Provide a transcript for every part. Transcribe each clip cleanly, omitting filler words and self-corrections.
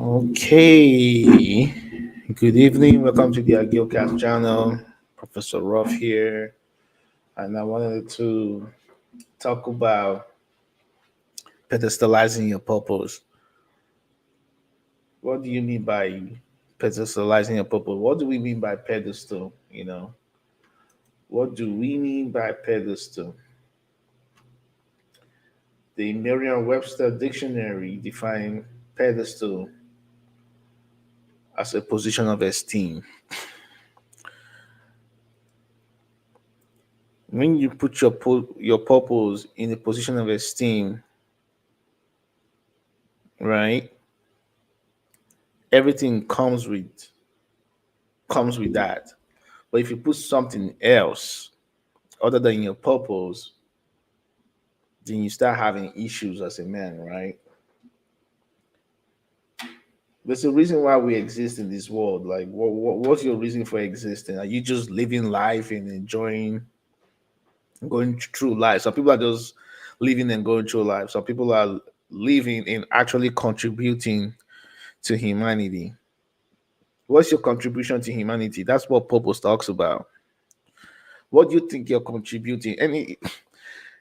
Okay. Good evening. Welcome to the Agilcast channel. Professor Ruff here. And I wanted to talk about pedestalizing your purpose. What do you mean by pedestalizing your purpose? What do we mean by pedestal? What do we mean by pedestal? The Merriam-Webster dictionary defines pedestal as a position of esteem. When you put your purpose in a position of esteem, right? Everything comes with that. But if you put something else other than your purpose, then you start having issues as a man, right? There's a reason why we exist in this world. Like, what's your reason for existing? Are you just living life and enjoying going through life? Some people are just living and going through life. Some people are living and actually contributing to humanity. What's your contribution to humanity? That's what purpose talks about. What do you think you're contributing?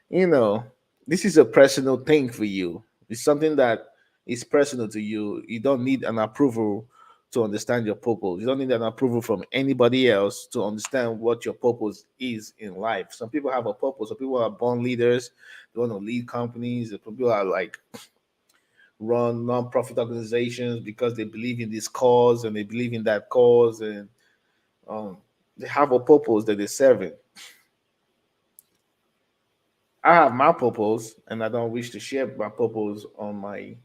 You know, this is a personal thing for you. It's something that is personal to you. You don't need an approval to understand your purpose. You don't need an approval from anybody else to understand what your purpose is in life. Some people have a purpose. Some people are born leaders. They want to lead companies. Some people are like run non-profit organizations because they believe in this cause and they believe in that cause, and um, they have a purpose that they're serving. I have my purpose, and I don't wish to share my purpose on my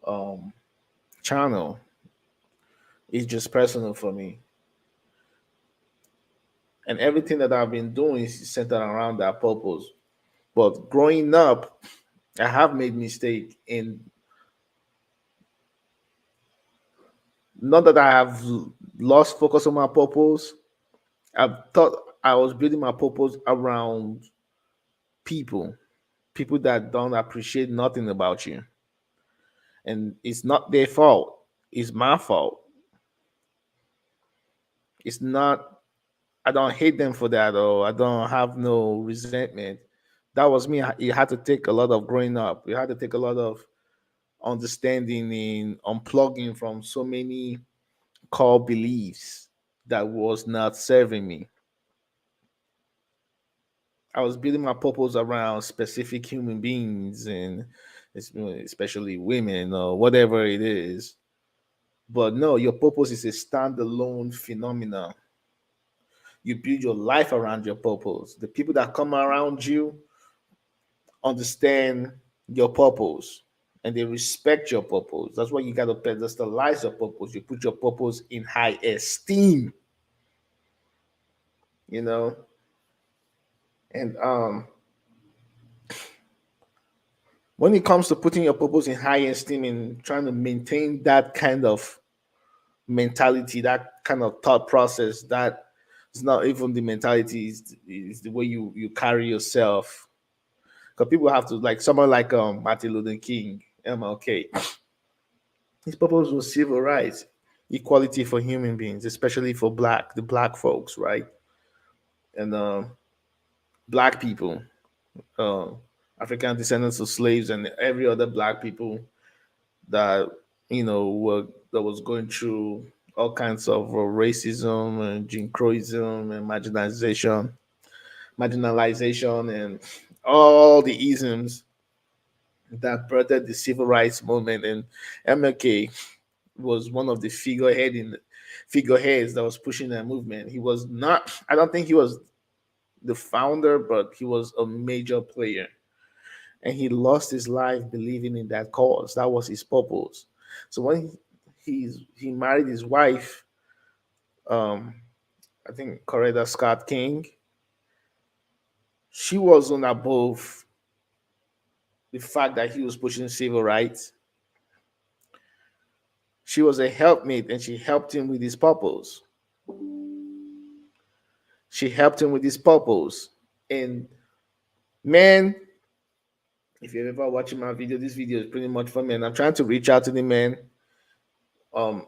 um, channel. It's just personal for me, and everything that I've been doing is centered around that purpose. But growing up, I have made mistake in, not that I have lost focus on my purpose. I thought I was building my purpose around people, people that don't appreciate nothing about you, and it's not their fault. It's my fault. It's not. I don't hate them for that, or I don't have no resentment. That was me. It had to take a lot of growing up. It had to take a lot of understanding in unplugging from so many core beliefs that was not serving me. I was building my purpose around specific human beings and especially women or whatever it is. But no, your purpose is a standalone phenomenon. You build your life around your purpose. The people that come around you understand your purpose and they respect your purpose. That's why you got to pedestalize your purpose. You put your purpose in high esteem, you know. And when it comes to putting your purpose in high esteem and trying to maintain that kind of mentality, that kind of thought process, that it's not even the mentality, is the way you carry yourself. Because people have to, like someone like Martin Luther King, MLK. His purpose was civil rights, equality for human beings, especially for the black folks, right? And black people, uh, African descendants of slaves, and every other black people that that was going through all kinds of racism and Jim Crowism and marginalization, and all the isms that birthed the civil rights movement. And MLK was one of the figureheads that was pushing that movement. He was not. I don't think he was the founder, but he was a major player. And he lost his life believing in that cause. That was his purpose. So when he married his wife, um, I think Coretta Scott King, she wasn't above the fact that he was pushing civil rights. She was a helpmate and she helped him with his purpose. She helped him with his purpose. And man, if you're ever watching my video, this video is pretty much for me. And I'm trying to reach out to the men um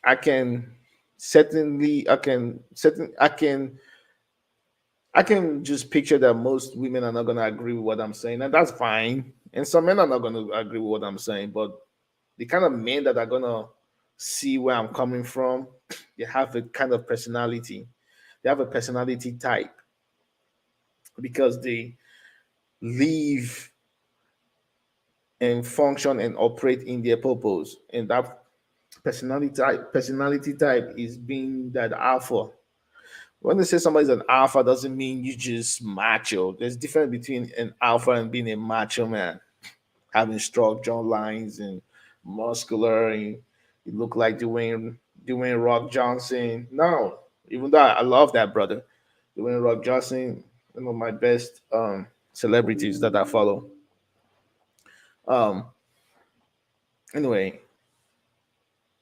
I can certainly I can just picture that most women are not going to agree with what I'm saying, and that's fine. And some men are not going to agree with what I'm saying, but the kind of men that are going to see where I'm coming from, they have a kind of personality. They have a personality type because they live and function and operate in their purpose. And that personality type is being that alpha. When they say somebody's an alpha, doesn't mean you just macho. There's difference between an alpha and being a macho man, having strong jaw lines and muscular, and you look like Dwayne Rock Johnson. No, even though I love that brother, Dwayne Rock Johnson, one of my best celebrities that I follow. Um, anyway,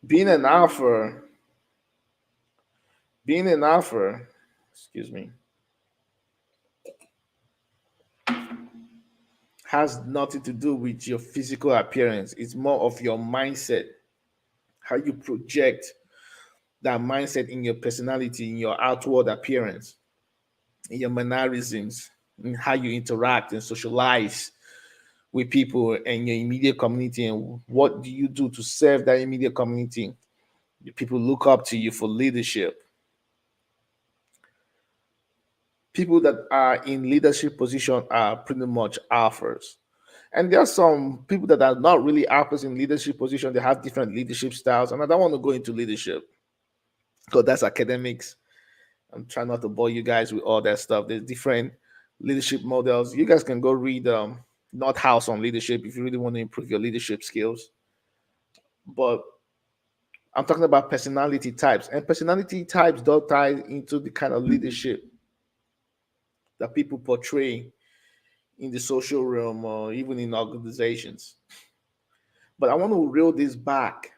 being an alpha, being an alpha, excuse me, has nothing to do with your physical appearance. It's more of your mindset, how you project that mindset in your personality, in your outward appearance, in your mannerisms, in how you interact and socialize with people and your immediate community, and what do you do to serve that immediate community. The people look up to you for leadership. People that are in leadership position are pretty much alphas. And there are some people that are not really alphas in leadership position. They have different leadership styles. And I don't want to go into leadership because that's academics. I'm trying not to bore you guys with all that stuff. There's different leadership models. You guys can go read Not House on Leadership if you really want to improve your leadership skills. But I'm talking about personality types. And personality types do tie into the kind of leadership that people portray in the social realm or even in organizations. But I want to reel this back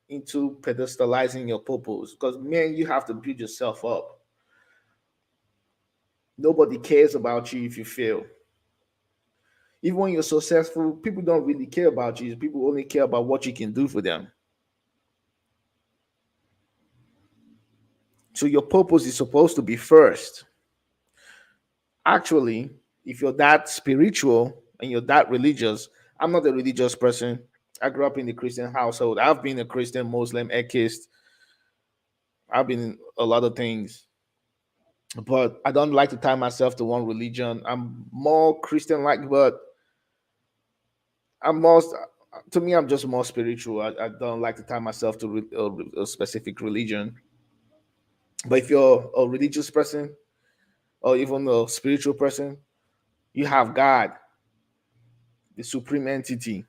into pedestalizing your purpose because, man, you have to build yourself up. Nobody cares about you if you fail. Even when you're successful, people don't really care about you. People only care about what you can do for them. So your purpose is supposed to be first. Actually, if you're that spiritual and you're that religious, I'm not a religious person. I grew up in the Christian household. I've been a Christian, Muslim, atheist. I've been in a lot of things, but I don't like to tie myself to one religion. I'm more Christian like, but I'm more, to me, I'm just more spiritual. I don't like to tie myself to a specific religion. But if you're a religious person or even a spiritual person, you have God, the supreme entity,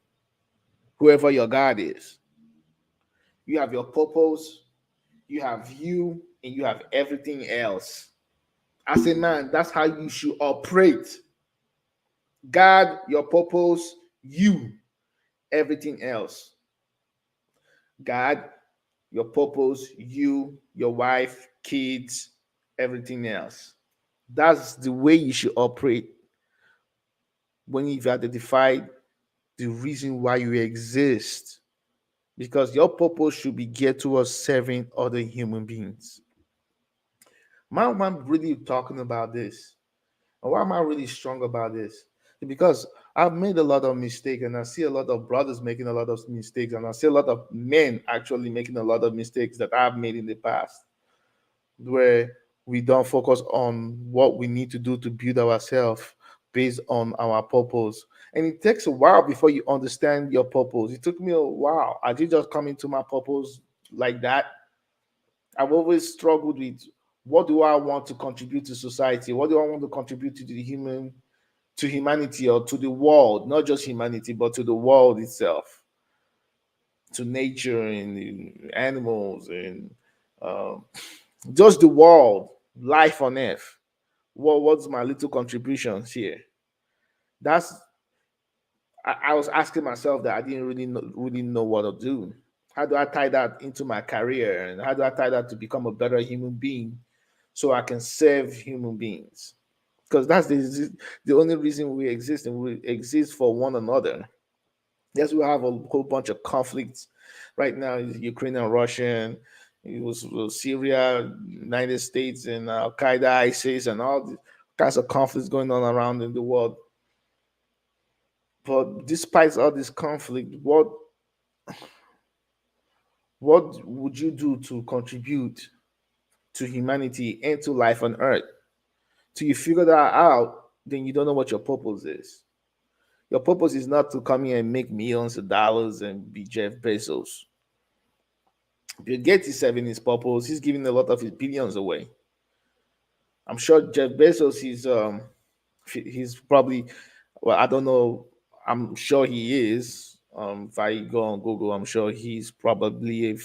whoever your God is. You have your purpose, you have you, and you have everything else. As a man, that's how you should operate. God, your purpose, you, everything else. God, your purpose, you, your wife, kids, everything else. That's the way you should operate when you've identified the reason why you exist. Because your purpose should be geared towards serving other human beings. Why am I really talking about this? And why am I really strong about this? Because I've made a lot of mistakes and I see a lot of brothers making a lot of mistakes and I see a lot of men actually making a lot of mistakes that I've made in the past where we don't focus on what we need to do to build ourselves based on our purpose. And it takes a while before you understand your purpose. It took me a while. I did just come into my purpose like that. I've always struggled with what do I want to contribute to society? What do I want to contribute to the to humanity or to the world, not just humanity, but to the world itself, to nature and the animals and um, just the world, life on earth. What's my little contributions here? That's I was asking myself that I didn't really know what to do. How do I tie that into my career, and how do I tie that to become a better human being, so I can serve human beings? Because that's the only reason we exist for one another. Yes, we have a whole bunch of conflicts Right now, it's Ukraine and Russia. It was Syria, United States, and Al Qaeda, ISIS, and all the kinds of conflicts going on around in the world. But despite all this conflict, what would you do to contribute to humanity and to life on Earth? Till you figure that out, then you don't know what your purpose is. Your purpose is not to come here and make millions of dollars and be Jeff Bezos. Bill Gates is serving his purpose. He's giving a lot of his billions away. I'm sure Jeff Bezos he's probably, well, I don't know. I'm sure he is. If I go on Google, I'm sure he's probably a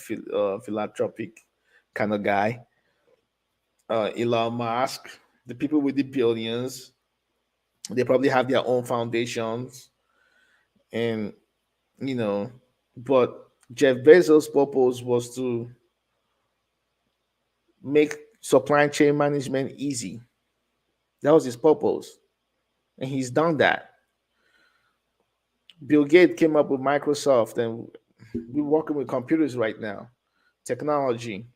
philanthropic kind of guy. Elon Musk, the people with the billions, they probably have their own foundations, and you know, but Jeff Bezos' purpose was to make supply chain management easy. That was his purpose, and he's done that. Bill Gates came up with Microsoft, and we're working with computers right now, technology.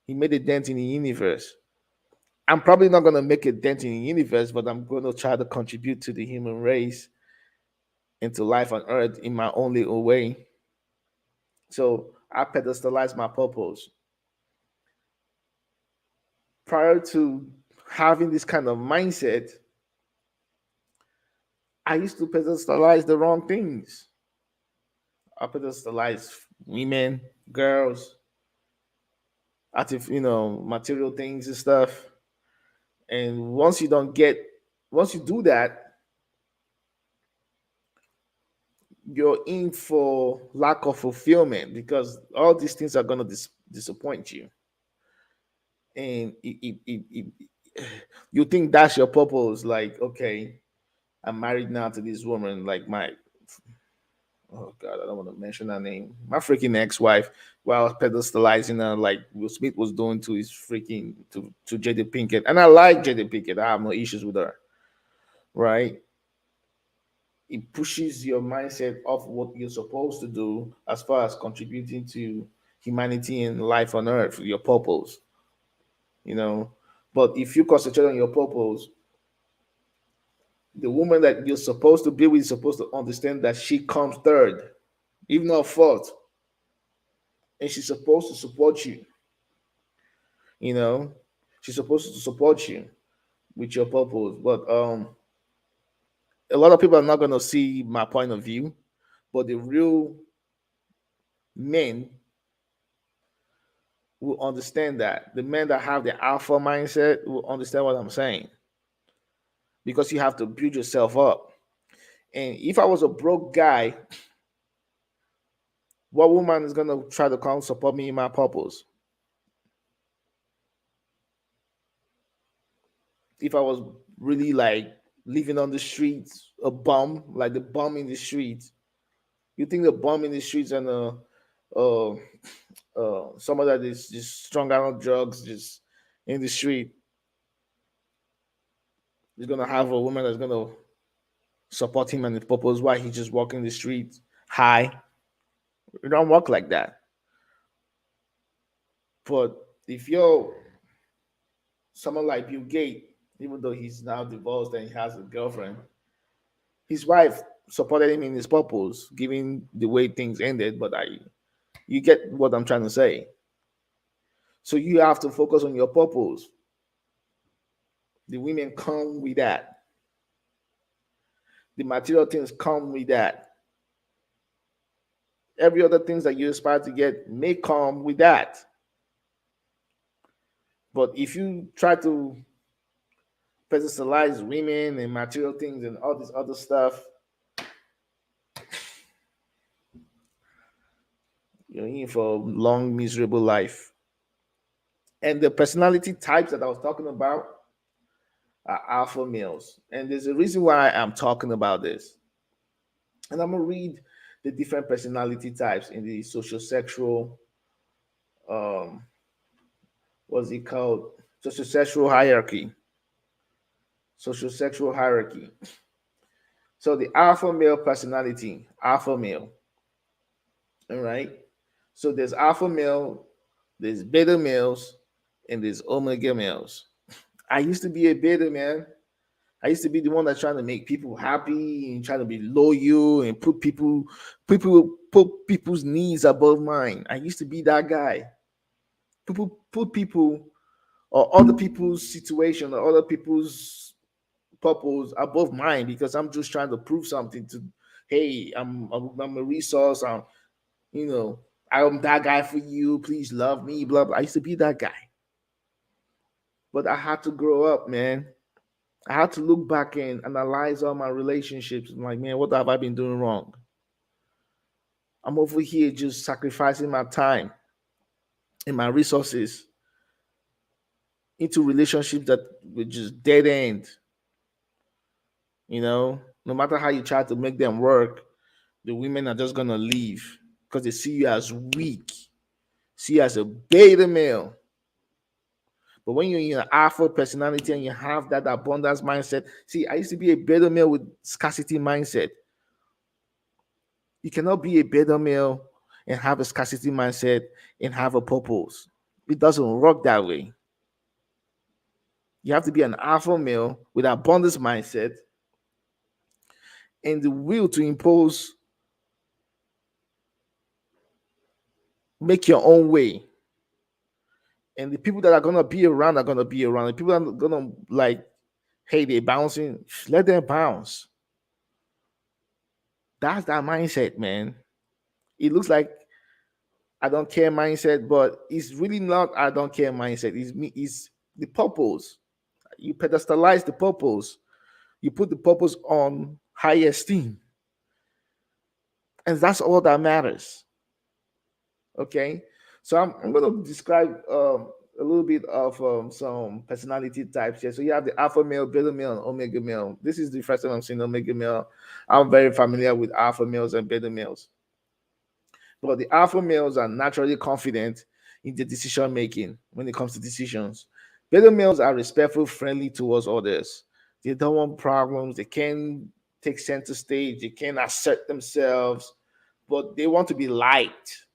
He made a dent in the universe. I'm probably not going to make a dent in the universe, but I'm going to try to contribute to the human race and to life on Earth in my own little way. So I pedestalize my purpose. Prior to having this kind of mindset, I used to pedestalize the wrong things. I pedestalize women, girls, material things and stuff. And once you do that, you're in for lack of fulfillment because all these things are gonna disappoint you, and you think that's your purpose. Like, okay, I'm married now to this woman, like my oh god, I don't want to mention her name, my freaking ex-wife, while I was pedestalizing her like Will Smith was doing to his freaking to Jada Pinkett, and I like Jada Pinkett. I have no issues with her, right? It pushes your mindset off what you're supposed to do as far as contributing to humanity and life on earth, your purpose, you know. But if you concentrate on your purpose, the woman that you're supposed to be with is supposed to understand that she comes third, if not fourth, and she's supposed to support you, you know. She's supposed to support you with your purpose. But a lot of people are not gonna see my point of view, but the real men will understand that. The men that have the alpha mindset will understand what I'm saying because you have to build yourself up. And if I was a broke guy, what woman is gonna try to come support me in my purpose? If I was really like living on the streets, a bum, like the bum in the streets, you think the bum in the streets and uh, someone that is just strung out on drugs, just in the street, is gonna have a woman that's gonna support him and his purpose while he's just walking the streets high. You don't walk like that. But if you're someone like Bill Gates, even though he's now divorced and he has a girlfriend, his wife supported him in his purpose, given the way things ended. But you get what I'm trying to say. So you have to focus on your purpose. The women come with that. The material things come with that. Every other things that you aspire to get may come with that. But if you try to personalize women and material things and all this other stuff, you're in for a long, miserable life. And the personality types that I was talking about are alpha males. And there's a reason why I'm talking about this. And I'm gonna read the different personality types in the social sexual um what's it called? Social sexual hierarchy. Social sexual hierarchy. So the alpha male personality, alpha male. All right. So there's alpha male, there's beta males, and there's omega males. I used to be a beta man. I used to be the one that's trying to make people happy and trying to be loyal and put people's needs above mine. I used to be that guy. People put people or other people's situation or other people's purpose above mine because I'm just trying to prove something to. Hey, I'm a resource. You know, I'm that guy for you. Please love me. Blah blah. I used to be that guy, but I had to grow up, man. I had to look back and analyze all my relationships. I'm like, man, what have I been doing wrong? I'm over here just sacrificing my time and my resources into relationships that were just dead end. No matter how you try to make them work, the women are just gonna leave because they see you as weak, see you as a beta male. But when you're in an alpha personality and you have that abundance mindset, see, I used to be a beta male with scarcity mindset. You cannot be a beta male and have a scarcity mindset and have a purpose. It doesn't work that way. You have to be an alpha male with abundance mindset and the will to impose, make your own way. And the people that are gonna be around are gonna be around. The people that are gonna like, hey, they're bouncing, let them bounce. That's that mindset, man. It looks like I don't care mindset, but it's really not I don't care mindset. It's the purpose. You pedestalize the purpose. You put the purpose on high esteem. And that's all that matters. Okay. So I'm going to describe a little bit of some personality types here. So you have the alpha male, beta male, and omega male. This is the first time I'm seeing omega male. I'm very familiar with alpha males and beta males. But the alpha males are naturally confident in their decision making when it comes to decisions. Beta males are respectful, friendly towards others. They don't want problems. They can take center stage. They can assert themselves, but they want to be liked.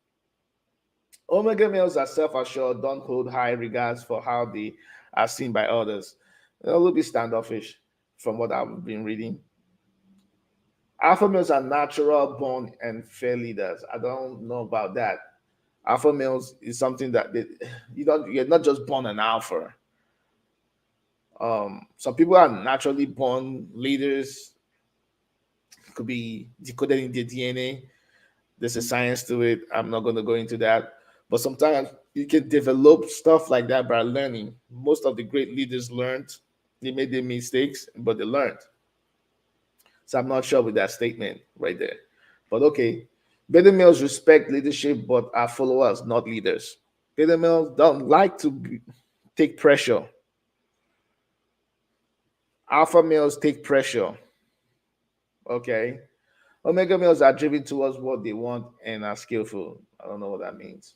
Omega males are self-assured, don't hold high regards for how they are seen by others. They're a little bit standoffish from what I've been reading. Alpha males are natural born and fair leaders. I don't know about that. Alpha males is something that you're not just born an alpha. Some people are naturally born leaders, could be decoded in their DNA. There's a science to it. I'm not going to go into that. But sometimes you can develop stuff like that by learning. Most of the great leaders learned. They made their mistakes, but they learned. So I'm not sure with that statement right there. But okay. Beta males respect leadership but are followers, not leaders. Beta males don't like to take pressure. Alpha males take pressure. Okay. Omega males are driven towards what they want and are skillful. I don't know what that means.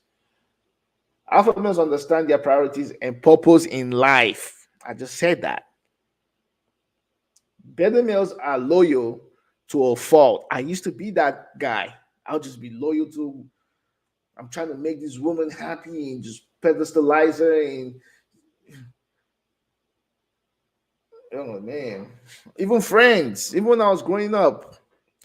Alpha males understand their priorities and purpose in life. I just said that. Beta males are loyal to a fault. I used to be that guy. I'll just be loyal to. I'm trying to make this woman happy and just pedestalize her. And oh man, even friends. Even when I was growing up,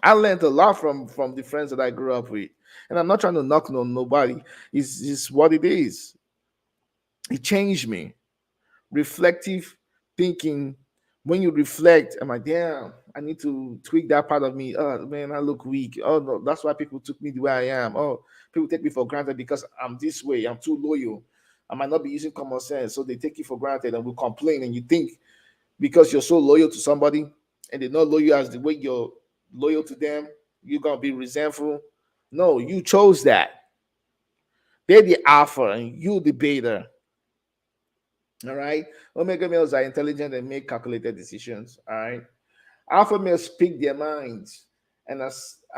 I learned a lot from the friends that I grew up with. And I'm not trying to knock on nobody. It's what it is. It changed me. Reflective thinking. When you reflect, I'm like, damn, I need to tweak that part of me. Oh man, I look weak. Oh no, that's why people took me the way I am. Oh, people take me for granted because I'm this way. I'm too loyal. I might not be using common sense, so they take you for granted and will complain. And you think because you're so loyal to somebody and they're not loyal as the way you're loyal to them, you're gonna be resentful. No, you chose that. They're the alpha and you the beta. All right. Omega males are intelligent and make calculated decisions. All right. Alpha males speak their minds and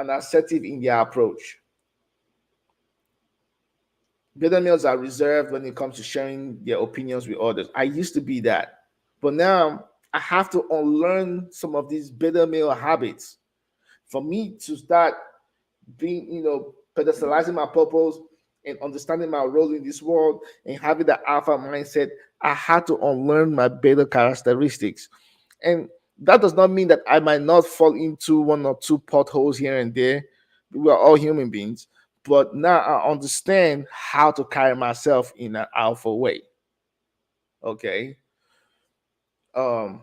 assertive in their approach. Beta males are reserved when it comes to sharing their opinions with others. I used to be that, but now I have to unlearn some of these beta male habits for me to start being, pedestalizing my purpose and understanding my role in this world and having the alpha mindset, I had to unlearn my beta characteristics. And that does not mean that I might not fall into one or two potholes here and there. We are all human beings. But now I understand how to carry myself in an alpha way. Okay. Um,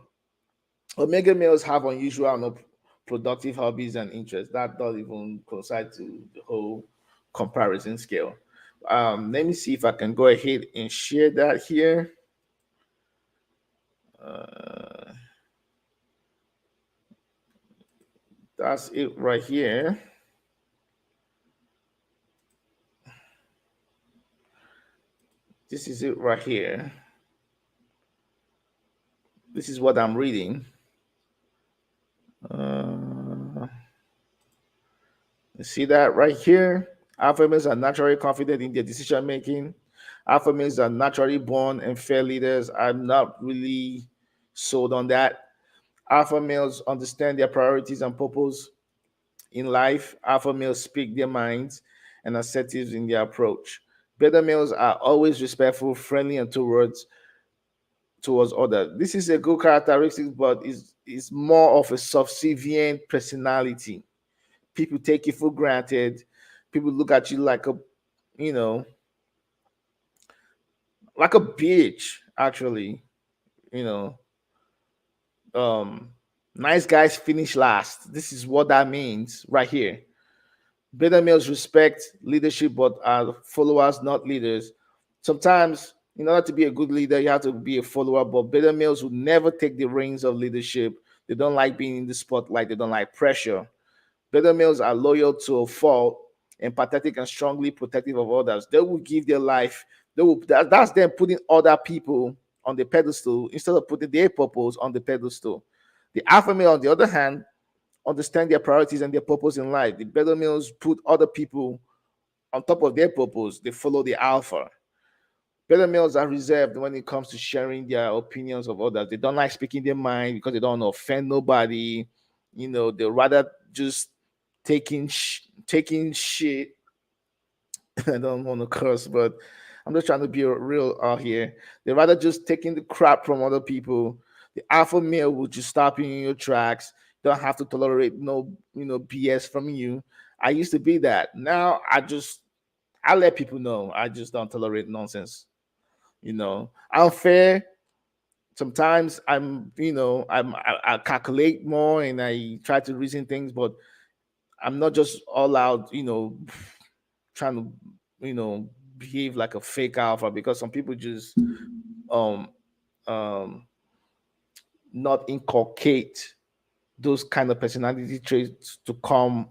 Omega males have unusual and productive hobbies and interests that don't even coincide to the whole comparison scale. Let me see if I can go ahead and share that here. Uh, that's it right here. This is it right here. This is what I'm reading. Uh, you see that right here? Alpha males are naturally confident in their decision making. Alpha males are naturally born and fair leaders. I'm not really sold on that. Alpha males understand their priorities and purpose in life. Alpha males speak their minds and assertive in their approach. Beta males are always respectful, friendly, and towards others. This is a good characteristic, but is more of a subservient personality. People take you for granted. People look at you like a, you know, like a bitch. Actually, you know, um, nice guys finish last. This is what that means right here. Beta males respect leadership, but are followers, not leaders. Sometimes, in order to be a good leader, you have to be a follower. But beta males will never take the reins of leadership. They don't like being in the spotlight. They don't like pressure. Beta males are loyal to a fault, empathetic, and strongly protective of others. They will give their life. That's them putting other people on the pedestal instead of putting their purpose on the pedestal. The alpha male, on the other hand, understand their priorities and their purpose in life. The beta males put other people on top of their purpose. They follow the alpha. Beta males are reserved when it comes to sharing their opinions of others. They don't like speaking their mind because they don't want to offend nobody. They rather just taking shit. I don't want to curse, but I'm just trying to be real out here. They rather just taking the crap from other people. The alpha male will just stop you in your tracks. Don't have to tolerate no, BS from you. I used to be that. Now I let people know I just don't tolerate nonsense. I'm fair. Sometimes I calculate more and I try to reason things, but I'm not just all out, trying to, behave like a fake alpha, because some people just um um not inculcate those kind of personality traits to come,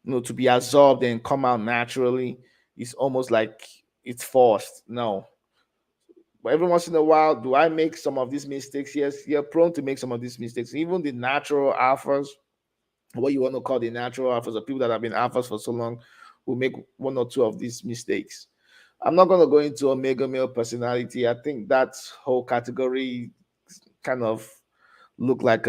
to be absorbed and come out naturally. It's almost like it's forced. No. But every once in a while, do I make some of these mistakes? Yes, you're prone to make some of these mistakes. Even the natural alphas, what you want to call the natural alphas, or people that have been alphas for so long, will make one or two of these mistakes. I'm not going to go into omega male personality. I think that whole category kind of look like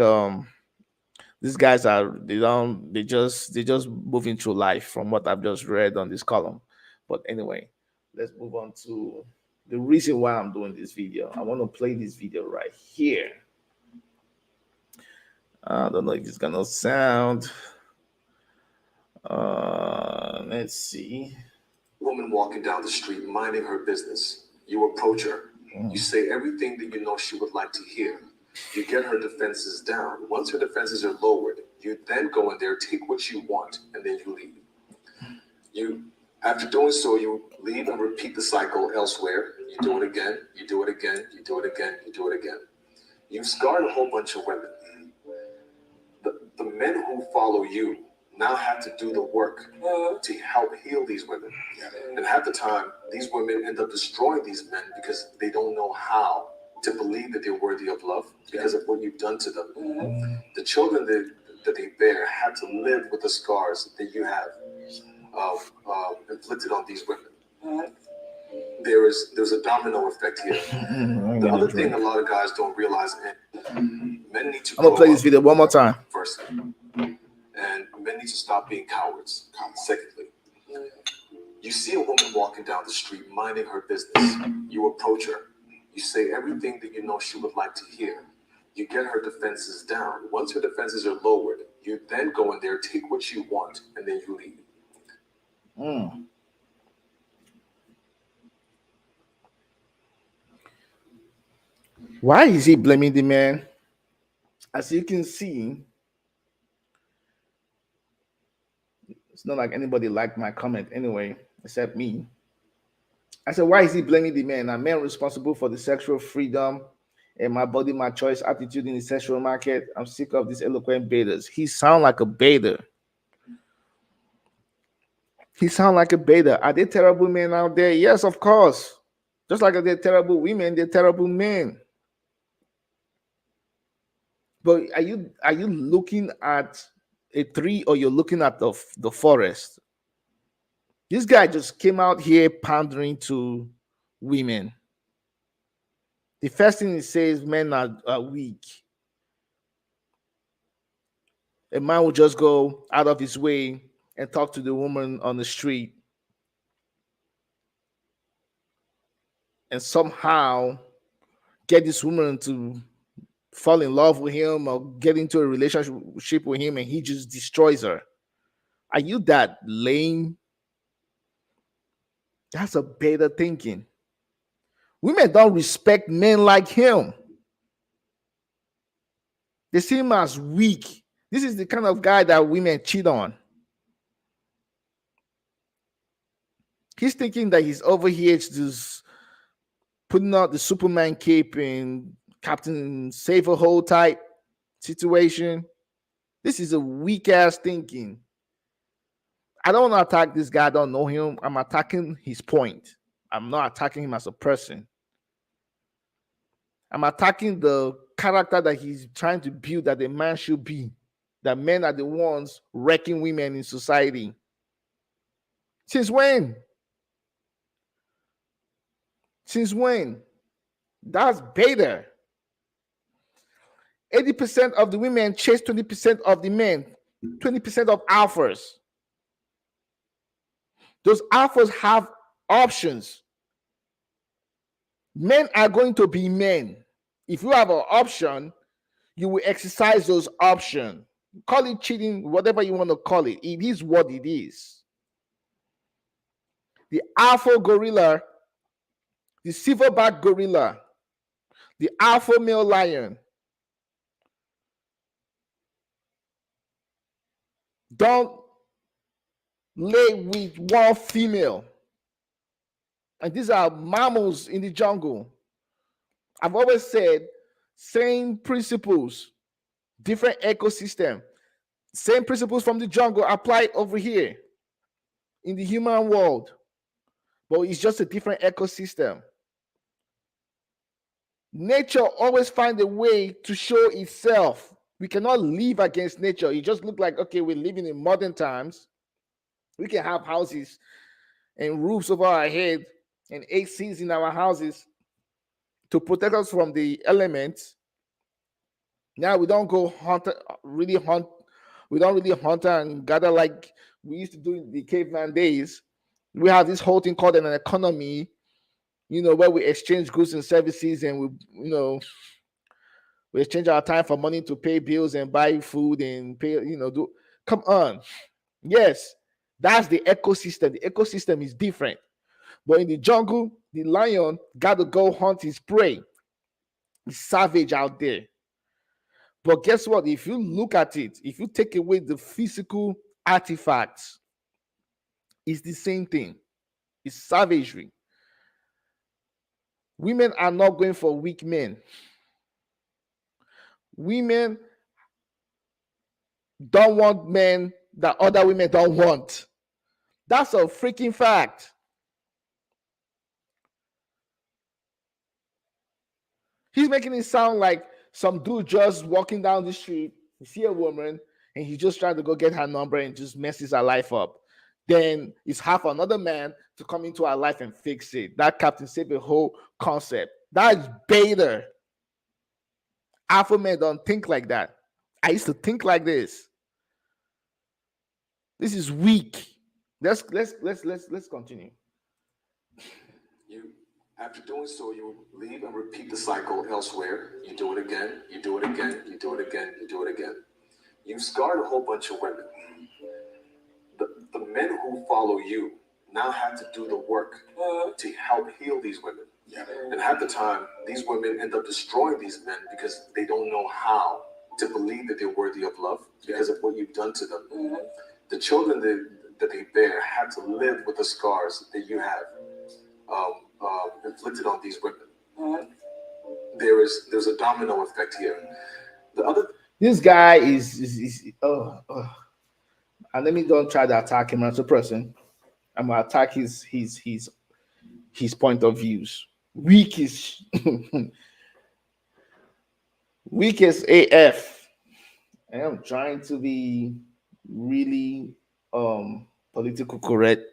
these guys are they just moving through life from what I've just read on this column. But anyway, let's move on to the reason why I'm doing this video. I want to play this video right here. I don't know if it's gonna sound. Let's see. Woman walking down the street minding her business. You approach her. You say everything that you know she would like to hear. You get her defenses down. Once her defenses are lowered, you then go in there, take what you want, and then you leave. After doing so, you leave and repeat the cycle elsewhere. You do it again, you do it again, you do it again, you do it again. You've scarred a whole bunch of women. The men who follow you now have to do the work to help heal these women. And half the time, these women end up destroying these men because they don't know how to believe that they're worthy of love because of what you've done to them. The children that they bear have to live with the scars that you have inflicted on these women. There's a domino effect here. The other thing a lot of guys don't realize, men need to. I'm gonna play this video one more time. First, and Men need to stop being cowards. Secondly, you see a woman walking down the street minding her business. You approach her. You say everything that you know she would like to hear. You get her defenses down. Once her defenses are lowered, you then go in there, take what you want, and then you leave. Why is he blaming the man? As you can see, it's not like anybody liked my comment anyway, except me. I said, why is he blaming the man? Are men responsible for the sexual freedom and my body, my choice attitude in the sexual market? I'm sick of these eloquent baiters. He sound like a baiter. He sound like a baiter. Are there terrible men out there? Yes, of course. Just like they're terrible women, they're terrible men. But are you looking at a tree or you're looking at the forest? This guy just came out here pandering to women. The first thing he says, men are weak. A man will just go out of his way and talk to the woman on the street and somehow get this woman to fall in love with him or get into a relationship with him, and he just destroys her. Are you that lame? That's a better thinking. Women don't respect men like him. They see him as weak. This is the kind of guy that women cheat on. He's thinking that he's over here just putting out the Superman cape in Captain Save a Hole type situation. This is a weak ass thinking. I don't want to attack this guy. I don't know him. I'm attacking his point. I'm not attacking him as a person. I'm attacking the character that he's trying to build that a man should be. That men are the ones wrecking women in society. Since when? Since when? That's beta. 80% of the women chase 20% of the men, 20% of alphas. Those alphas have options. Men are going to be men. If you have an option, you will exercise those options. Call it cheating, whatever you want to call it. It is what it is. The alpha gorilla, the silverback gorilla, the alpha male lion don't lay with one female. And these are mammals in the jungle. I've always said same principles, different ecosystem, same principles from the jungle apply over here in the human world, but it's just a different ecosystem. Nature always finds a way to show itself. We cannot live against nature. It just looks like, okay, we're living in modern times. We can have houses and roofs over our head and ACs in our houses to protect us from the elements. Now we don't go hunt, really hunt. We don't really hunt and gather like we used to do in the caveman days. We have this whole thing called an economy, where we exchange goods and services, and we exchange our time for money to pay bills and buy food and pay. Come on, yes, that's the ecosystem. The ecosystem is different, but in the jungle, the lion got to go hunt his prey. He's savage out there. But guess what? If you look at it, if you take away the physical artifacts, it's the same thing. It's savagery. Women are not going for weak men. Women don't want men that other women don't want. That's a freaking fact. He's making it sound like some dude just walking down the street, you see a woman, and he's just trying to go get her number and just messes her life up. Then it's half another man to come into our life and fix it. That Captain Save a Whole concept. That is beta. Alpha men don't think like that. I used to think like this. This is weak. Let's continue. You, after doing so, you leave and repeat the cycle elsewhere. You do it again, you do it again, you do it again, you do it again. You've scarred a whole bunch of women. The men who follow you now have to do the work to help heal these women. Yeah. And half the time, these women end up destroying these men because they don't know how to believe that they're worthy of love because of what you've done to them. Mm-hmm. The children that they bear have to live with the scars that you have inflicted on these women. Mm-hmm. There's a domino effect here. The other This guy is and let me don't try to attack him as a person. I'm gonna attack his point of views. Weak is weak as AF. And I'm trying to be really political correct.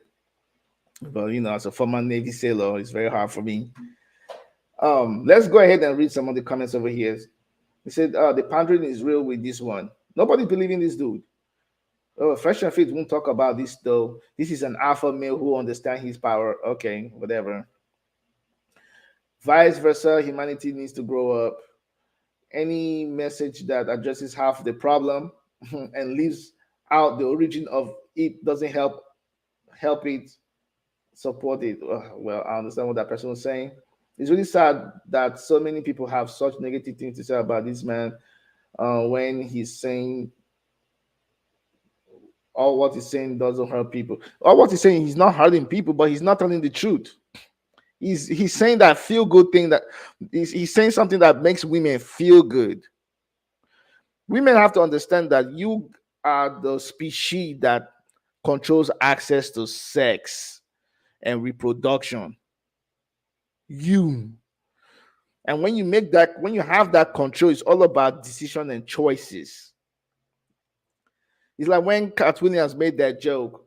But as a former Navy sailor, it's very hard for me. Let's go ahead and read some of the comments over here. He said, the pandering is real with this one. Nobody believing this dude. Oh, Fresh and Fit won't talk about this though. This is an alpha male who understands his power. Okay, whatever. Vice versa, humanity needs to grow up. Any message that addresses half the problem and leaves out the origin of it doesn't help it support it. Well, I understand what that person was saying. It's really sad that so many people have such negative things to say about this man when he's saying all what he's saying doesn't hurt people. All what he's saying, he's not hurting people, but he's not telling the truth. He's saying that feel good thing that he's saying something that makes women feel good. Women have to understand that you are the species that controls access to sex and reproduction. You. And when you have that control, it's all about decision and choices. It's like when Cat Williams made that joke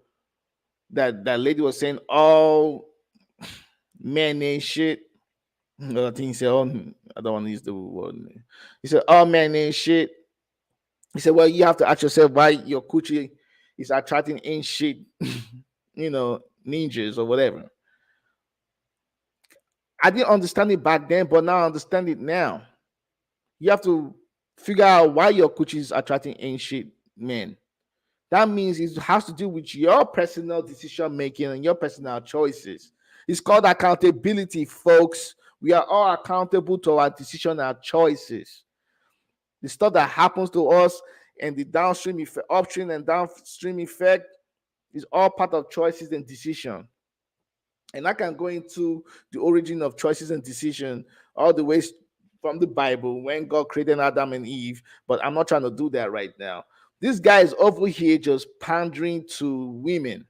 that lady was saying, "All men ain't shit." I think he said, "Oh, I don't want to use the word." He said, "All men ain't shit." He said, "Well, you have to ask yourself why your coochie is attracting ain't shit, ninjas or whatever." I didn't understand it back then, but now I understand it now. You have to figure out why your coochie is attracting ain't shit men. That means it has to do with your personal decision making and your personal choices. It's called accountability, folks. We are all accountable to our decision and choices. The stuff that happens to us and the downstream effect, upstream and downstream effect is all part of choices and decision. And I can go into the origin of choices and decision all the way from the Bible when God created Adam and Eve, but I'm not trying to do that right now. This guy is over here just pandering to women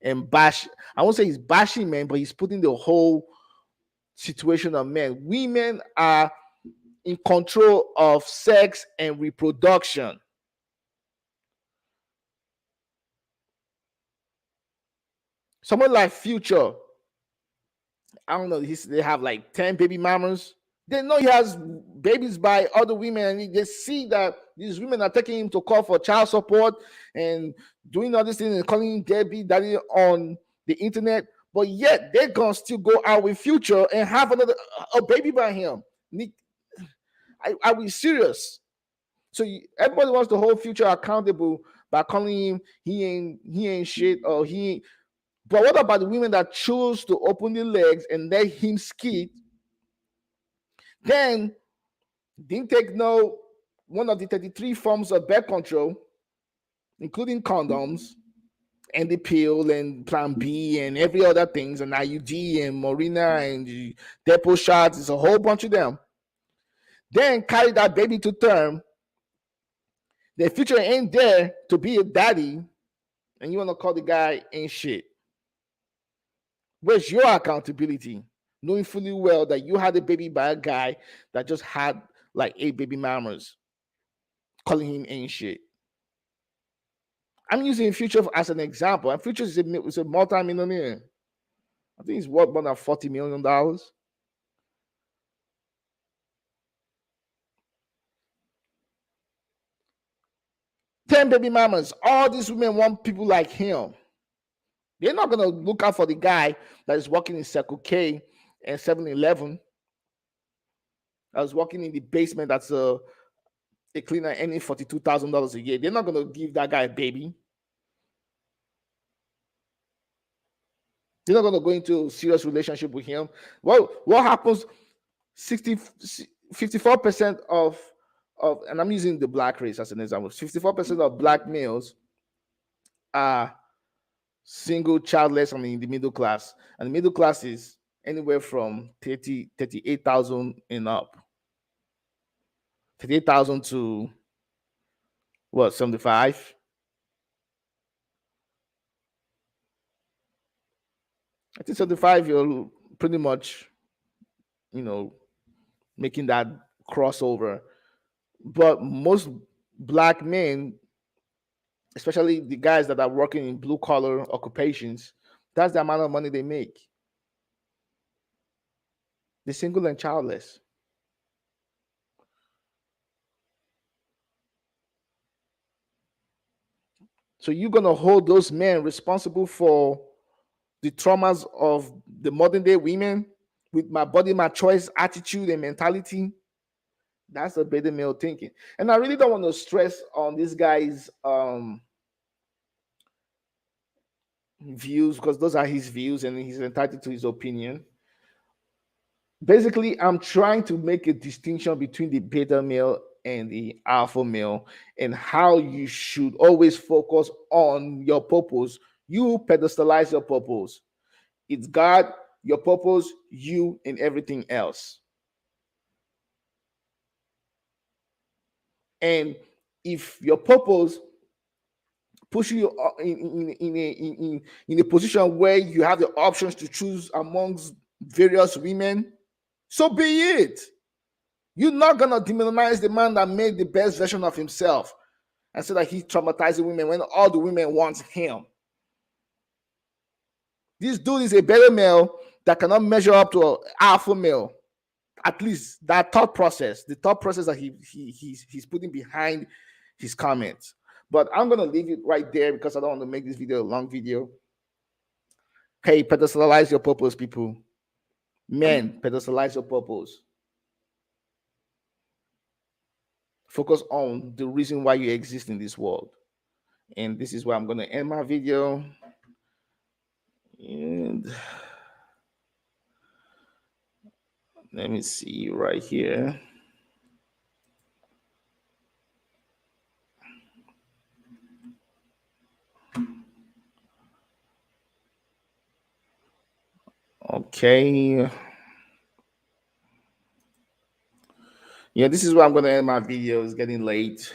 and bash. I won't say he's bashing men, but he's putting the whole situation on men. Women are in control of sex and reproduction. Someone like Future, I don't know, they have like 10 baby mamas. They know he has babies by other women, and they see that these women are taking him to court for child support and doing all these things and calling him Debbie Daddy on the internet. But yet they're gonna still go out with Future and have a baby by him. Are we serious? So everybody wants to hold Future accountable by calling him he ain't shit or he ain't. But what about the women that choose to open their legs and let him skid? Then didn't take no one of the 33 forms of birth control, including condoms and the pill and Plan B and every other things and IUD and Morina and the depot shots. It's a whole bunch of them. Then carry that baby to term. The Future ain't there to be a daddy, and you want to call the guy ain't shit. Where's your accountability? Knowing fully well that you had a baby by a guy that just had like 8 baby mamas, calling him ain't shit. I'm using Future as an example. And Future is a multi-millionaire. I think he's worth more than $40 million. 10 baby mamas. All these women want people like him. They're not going to look out for the guy that is working in Circle K and 7-Eleven. I was working in the basement. That's a cleaner earning $42,000 a year. They're not going to give that guy a baby. They're not going to go into a serious relationship with him. What happens? 54% of, and I'm using the black race as an example. 54% of black males are single, childless, and in the middle class. And the middle class is anywhere from 38,000 and up. 38,000 to what, 75? I think 75, you're pretty much, making that crossover. But most black men, especially the guys that are working in blue collar occupations, that's the amount of money they make. They're single and childless. So you're going to hold those men responsible for the traumas of the modern day women with my body, my choice attitude and mentality? That's a beta male thinking. And I really don't want to stress on this guy's views, because those are his views and he's entitled to his opinion. Basically, I'm trying to make a distinction between the beta male and the alpha male, and how you should always focus on your purpose. You pedestalize your purpose. It's God, your purpose, you, and everything else. And if your purpose push you in a position where you have the options to choose amongst various women, so be it. You're not gonna demonize the man that made the best version of himself and say that he's traumatizing women when all the women want him. This dude is a better male that cannot measure up to an alpha male. At least that thought process, the thought process that he's putting behind his comments. But I'm gonna leave it right there because I don't want to make this video a long video. Hey, pedestalize your purpose, people. Men, pedestalize your purpose. Focus on the reason why you exist in this world. And this is where I'm gonna end my video. And let me see right here. Okay. Yeah, this is where I'm going to end my video. It's getting late.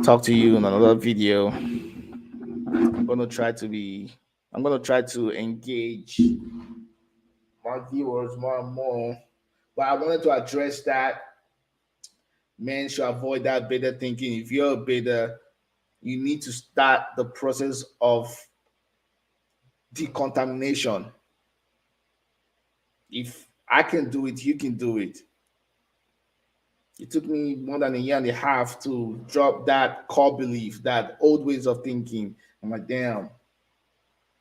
Talk to you in another video. I'm going to try to engage my viewers more and more. But I wanted to address that. Men should avoid that beta thinking. If you're a beta, you need to start the process of decontamination. If I can do it, you can do it. It took me more than a year and a half to drop that core belief, that old ways of thinking. I'm like, damn,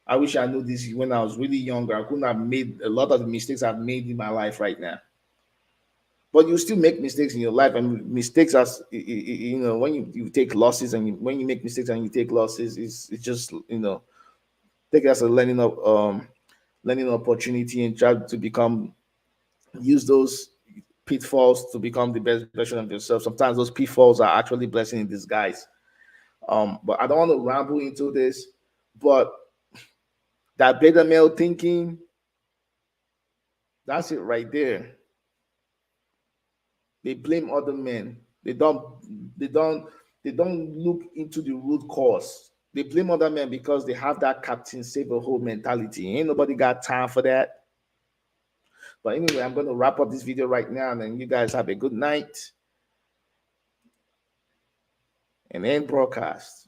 I wish I knew this when I was really younger. I couldn't have made a lot of the mistakes I've made in my life right now. But you still make mistakes in your life, and mistakes, as when you take losses, and when you make mistakes and you take losses, it's just take it as a learning opportunity, and try to use those pitfalls to become the best version of yourself. Sometimes those pitfalls are actually blessing in disguise. But I don't want to ramble into this, but that beta male thinking, that's it right there. They blame other men. They don't look into the root cause. They blame other men because they have that captain save a whole mentality. Ain't nobody got time for that. But anyway, I'm going to wrap up this video right now, and then you guys have a good night and end broadcast.